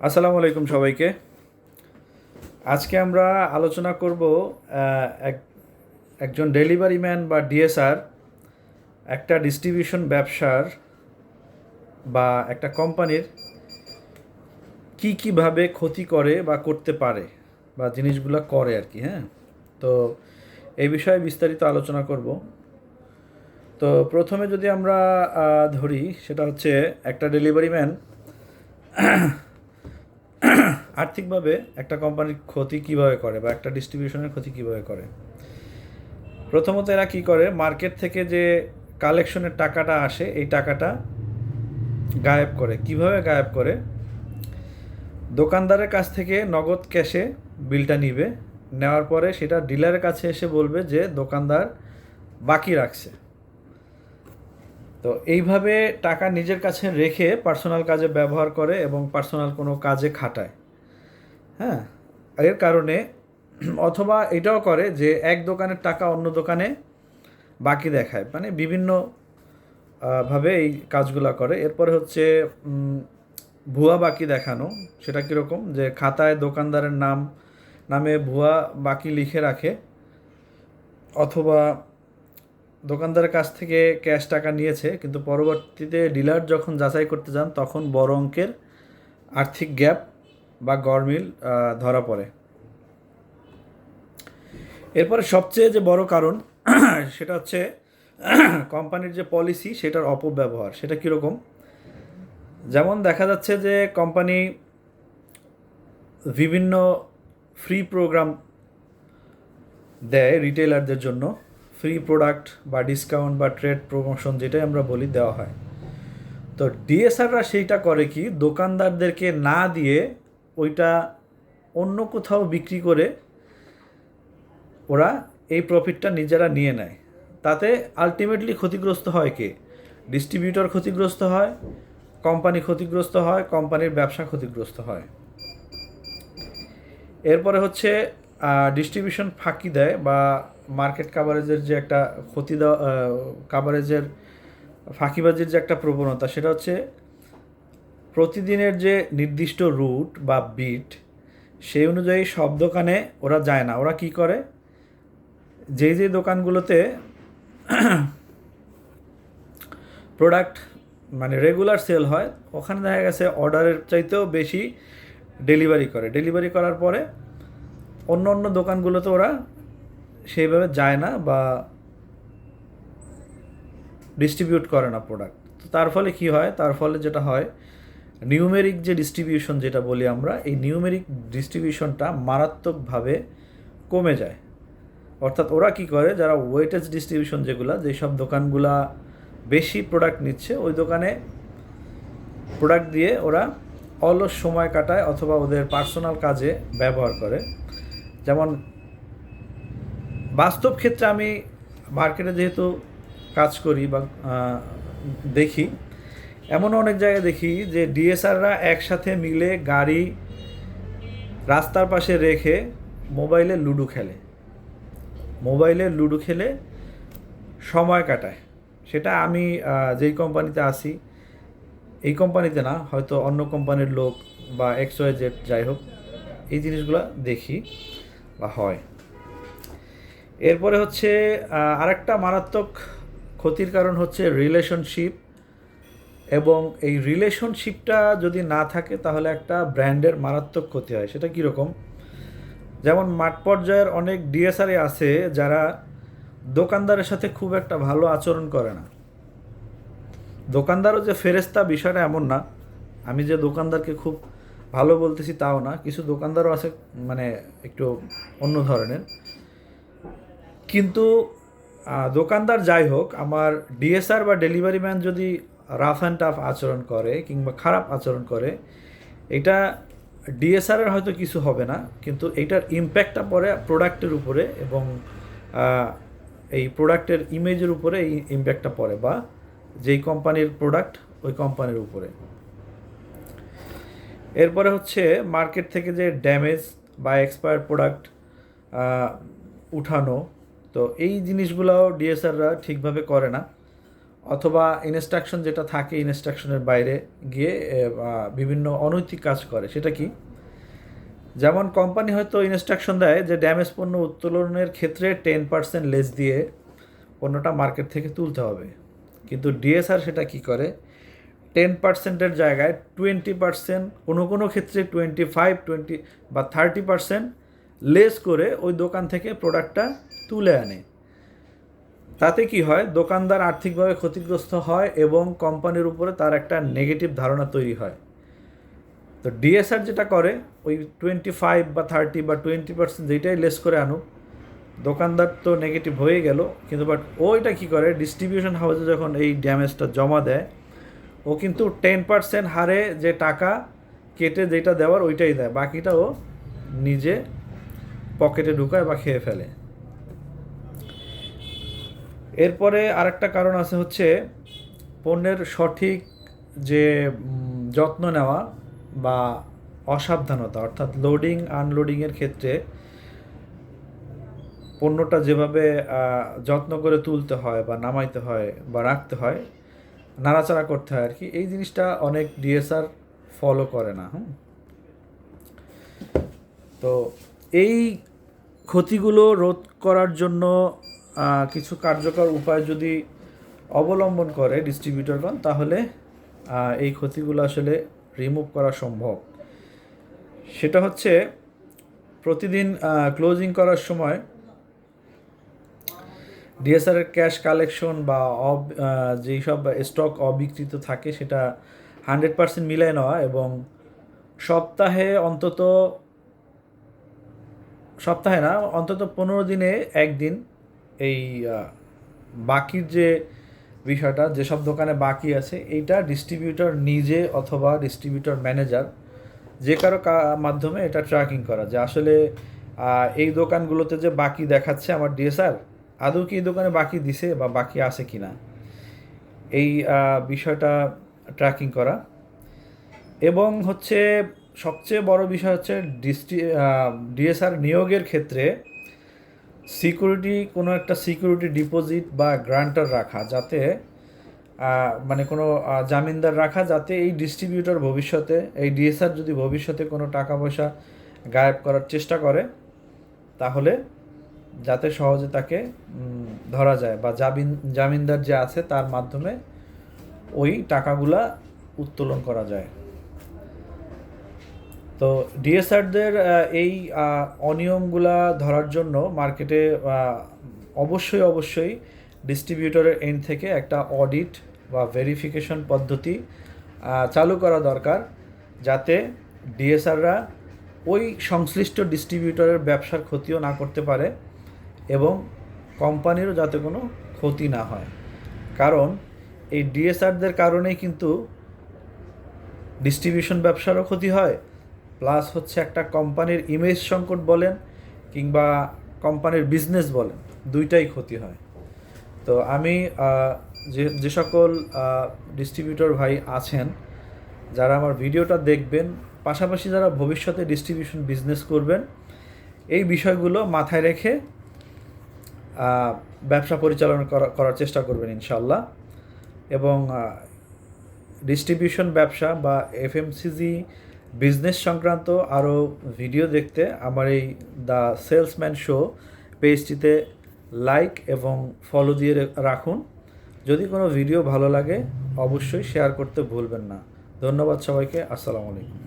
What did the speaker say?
আসসালামু আলাইকুম সবাইকে। আজকে আমরা আলোচনা করব একজন ডেলিভারি ম্যান বা ডিএসআর একটা ডিস্ট্রিবিউশন ব্যবসার বা একটা কোম্পানির কীভাবে ক্ষতি করে বা করতে পারে বা জিনিসগুলো করে আর কি। হ্যাঁ, তো এই বিষয়ে বিস্তারিত আলোচনা করব। তো প্রথমে যদি আমরা ধরি, সেটা হচ্ছে একটা ডেলিভারি ম্যান আর্থিকভাবে একটা কোম্পানির ক্ষতি কিভাবে করে বা একটা ডিস্ট্রিবিউশনের ক্ষতি কিভাবে করে। প্রথমত এরা কি করে, মার্কেট থেকে যে কালেকশনের টাকাটা আসে এই টাকাটা গায়েব করে। কিভাবে গায়েব করে? দোকানদারের কাছ থেকে নগদ ক্যাশে বিলটা নিবে, নেওয়ার পরে সেটা ডিলারের কাছে এসে বলবে যে দোকানদার বাকি রাখছে। তো এইভাবে টাকা নিজের কাছে রেখে পার্সোনাল কাজে ব্যবহার করে এবং পার্সোনাল কোনো কাজে খাটায়। হ্যাঁ, এর কারণে অথবা এটাও করে যে এক দোকানের টাকা অন্য দোকানে বাকি দেখায়, মানে বিভিন্ন ভাবে এই কাজগুলো করে। এরপরে হচ্ছে ভুয়া বাকি দেখানো। সেটা কীরকম, যে খাতায় দোকানদারের নামে ভুয়া বাকি লিখে রাখে, অথবা দোকানদারের কাছ থেকে ক্যাশ টাকা নিয়েছে কিন্তু পরবর্তীতে ডিলার যখন যাচাই করতে যান তখন বড় অঙ্কের আর্থিক গ্যাপ বা গরমিল ধরা পড়ে। এরপরে সবচেয়ে যে বড় কারণ সেটা হচ্ছে কোম্পানির যে পলিসি সেটার অপব্যবহার। সেটা কীরকম? যেমন দেখা যাচ্ছে যে কোম্পানি বিভিন্ন ফ্রি প্রোগ্রাম দেয় রিটেলারদের জন্য, ফ্রি প্রোডাক্ট বা ডিসকাউন্ট বা ট্রেড প্রমোশন যেটাই আমরা বলি, দেওয়া হয়। তো ডিএসআররা সেইটা করে কি, দোকানদারদেরকে না দিয়ে ওইটা অন্য কোথাও বিক্রি করে ওরা এই প্রফিটটা নিজেরা নিয়ে নেয়। তাতে আলটিমেটলি ক্ষতিগ্রস্ত হয় কে? ডিস্ট্রিবিউটর ক্ষতিগ্রস্ত হয়, কোম্পানি ক্ষতিগ্রস্ত হয়, কোম্পানির ব্যবসা ক্ষতিগ্রস্ত হয়। এরপরে হচ্ছে ডিস্ট্রিবিউশন ফাঁকি দেয় বা মার্কেট কাভারেজের যে একটা ক্ষতি দেওয়া, কাভারেজের ফাঁকিবাজির যে একটা প্রবণতা, সেটা হচ্ছে প্রতিদিনের যে নির্দিষ্ট রুট বা বিট সেই অনুযায়ী সব দোকানে ওরা যায় না। ওরা কি করে, যে দোকানগুলোতে প্রোডাক্ট মানে রেগুলার সেল হয় ওখানে দেখা গেছে অর্ডারের চাইতেও বেশি ডেলিভারি করার পরে অন্য দোকানগুলোতে ওরা সেইভাবে যায় না বা ডিস্ট্রিবিউট করে না প্রোডাক্ট। তো তার ফলে কি হয়? তার ফলে যেটা হয়, নিউমেরিক যে ডিস্ট্রিবিউশন যেটা বলি আমরা, এই নিউমেরিক ডিস্ট্রিবিউশনটা মারাত্মকভাবে কমে যায়। অর্থাৎ ওরা কি করে, যারা ওয়েটেজ ডিস্ট্রিবিউশন যেসব দোকানগুলা বেশি প্রোডাক্ট নিচ্ছে ওই দোকানে প্রোডাক্ট দিয়ে ওরা অলস সময় কাটায় অথবা ওদের পার্সোনাল কাজে ব্যবহার করে। যেমন বাস্তব ক্ষেত্রে আমি মার্কেটে যেহেতু কাজ করি বা দেখি, এমনও অনেক জায়গায় দেখি যে ডিএসআররা একসাথে মিলে গাড়ি রাস্তার পাশে রেখে মোবাইলে লুডো খেলে সময় কাটায়। সেটা আমি যেই কোম্পানিতে আসি, এই কোম্পানিতে না, হয়তো অন্য কোম্পানির লোক বা XYZ যাই হোক, এই জিনিসগুলো দেখি বা হয়। এরপরে হচ্ছে আরেকটা মারাত্মক ক্ষতির কারণ হচ্ছে রিলেশনশিপ, এবং এই রিলেশনশিপটা যদি না থাকে তাহলে একটা ব্র্যান্ডের মারাত্মক ক্ষতি হয়। সেটা কীরকম? যেমন মাঠ পর্যায়ের অনেক ডিএসআরই আছে যারা দোকানদারের সাথে খুব একটা ভালো আচরণ করে না। দোকানদারও যে ফেরেস্তা বিষয়টা এমন না, আমি যে দোকানদারকে খুব ভালো বলতেছি তাও না। কিছু দোকানদারও আছে মানে একটু অন্য ধরনের। কিন্তু দোকানদার যাই হোক, আমার ডিএসআর বা ডেলিভারি ম্যান যদি রাফ অ্যান্ড টাফ আচরণ করে কিংবা খারাপ আচরণ করে, এটা ডিএসআরের হয়তো কিছু হবে না, কিন্তু এইটার ইম্প্যাক্টটা পড়ে প্রোডাক্টের উপরে এবং এই প্রোডাক্টের ইমেজের উপরে এই ইম্প্যাক্টটা পড়ে, বা যেই কোম্পানির প্রোডাক্ট ওই কোম্পানির উপরে। এরপরে হচ্ছে মার্কেট থেকে যে ড্যামেজ বা এক্সপায়ার্ড প্রোডাক্ট উঠানো। তো এই জিনিসগুলোও ডিএসআররা ঠিকভাবে করে না। অথবা ইনস্ট্রাকশন যেটা থাকে ইনস্ট্রাকশনের বাইরে গিয়ে বিভিন্ন অনৈতিক কাজ করে। সেটা কি? যেমন কোম্পানি হয়তো ইনস্ট্রাকশন দেয় যে ড্যামেজ পণ্য উত্তোলনের ক্ষেত্রে 10% লেস দিয়ে পণ্যটা মার্কেট থেকে তুলতে হবে, কিন্তু ডিএসআর সেটা কি করে, 10%-এর জায়গায় 20%, কোনো কোনো ক্ষেত্রে 25, 20 বা 30% লেস করে ওই দোকান থেকে প্রোডাক্টটা তুলে আনে। তাতে কি হয়, দোকানদার আর্থিকভাবে ক্ষতিগ্রস্ত হয় এবং কোম্পানির উপরে তার একটা নেগেটিভ ধারণা তৈরি হয়। তো ডিএসআর যেটা করে, ওই 25 বা 30 বা 20% যেটাই লেস করে আনুক, দোকানদার তো নেগেটিভ হয়ে গেল, কিন্তু বাট ওইটা কী করে, ডিস্ট্রিবিউশন হাউসে যখন এই ড্যামেজটা জমা দেয়, ও কিন্তু 10% হারে যে টাকা কেটে যেটা দেওয়ার ওইটাই দেয়, বাকিটা ও নিজে পকেটে ঢুকায় বা খেয়ে ফেলে। এরপরে আরেকটা কারণ আছে হচ্ছে পণ্যের সঠিক যে যত্ন নেওয়া বা অসাবধানতা, অর্থাৎ লোডিং আনলোডিংয়ের ক্ষেত্রে পণ্যটা যেভাবে যত্ন করে তুলতে হয় বা নামাইতে হয় বা রাখতে হয়, নাড়াচাড়া করতে হয় আর কি, এই জিনিসটা অনেক ডিএসআর ফলো করে না। তো এই ক্ষতিগুলো রোধ করার জন্য কিছু কার্যকর উপায় যদি অবলম্বন করে ডিস্ট্রিবিউটরগণ, তাহলে এই ক্ষতিগুলো আসলে রিমুভ করা সম্ভব। সেটা হচ্ছে প্রতিদিন ক্লোজিং করার সময় ডিএসআরের ক্যাশ কালেকশন বা যেই সব স্টক অবিকৃত থাকে সেটা 100% মিলিয়ে নেওয়া, এবং সপ্তাহে না অন্তত 15 দিনে একদিন এই বাকির যে বিষয়টা, যেসব দোকানে বাকি আছে, এইটা ডিস্ট্রিবিউটর নিজে অথবা ডিস্ট্রিবিউটর ম্যানেজার যে কারো মাধ্যমে এটা ট্র্যাকিং করা, যে আসলে এই দোকানগুলোতে যে বাকি দেখাচ্ছে আমার ডিএসআর, আদৌ কি এই দোকানে বাকি দিছে বা বাকি আছে কি না, এই বিষয়টা ট্র্যাকিং করা। এবং হচ্ছে সবচেয়ে বড় বিষয় হচ্ছে ডিএসআর নিয়োগের ক্ষেত্রে কোনো একটা সিকিউরিটি ডিপোজিট বা গ্রান্টার রাখা, যাতে মানে কোনো জামিনদার রাখা, যাতে এই ডিস্ট্রিবিউটর ভবিষ্যতে, এই ডিএসআর যদি ভবিষ্যতে কোনো টাকা পয়সা গায়েব করার চেষ্টা করে, তাহলে যাতে সহজে তাকে ধরা যায়, বা জামিনদার যে আছে তার মাধ্যমে ওই টাকাগুলা উত্তোলন করা যায়। তো ডিএসআরদের এই অনিয়মগুলা ধরার জন্য মার্কেটে অবশ্যই ডিস্ট্রিবিউটরের এন্ড থেকে একটা অডিট বা ভেরিফিকেশন পদ্ধতি চালু করা দরকার, যাতে ডিএসআররা ওই সংশ্লিষ্ট ডিস্ট্রিবিউটরের ব্যবসার ক্ষতিও না করতে পারে এবং কোম্পানিরও যাতে কোনো ক্ষতি না হয়। কারণ এই ডিএসআরদের কারণেই কিন্তু ডিস্ট্রিবিউশন ব্যবসারও ক্ষতি হয়, প্লাস হচ্ছে একটা কোম্পানির ইমেজ সংকট বলেন কিংবা কোম্পানির বিজনেস বলেন, দুইটাই ক্ষতি হয়। তো আমি যে সকল ডিস্ট্রিবিউটর ভাই আছেন যারা আমার ভিডিওটা দেখবেন, পাশাপাশি যারা ভবিষ্যতে ডিস্ট্রিবিউশন বিজনেস করবেন, এই বিষয়গুলো মাথায় রেখে ব্যবসা পরিচালনা করার চেষ্টা করবেন ইনশাল্লাহ। এবং ডিস্ট্রিবিউশন ব্যবসা বা এফএমসিজি বিজনেস সংক্রান্ত আরও ভিডিও দেখতে আমার এই দ্য সেলসম্যান শো পেজটিতে লাইক এবং ফলো দিয়ে রাখুন। যদি কোনো ভিডিও ভালো লাগে অবশ্যই শেয়ার করতে ভুলবেন না। ধন্যবাদ সবাইকে। আসসালামু আলাইকুম।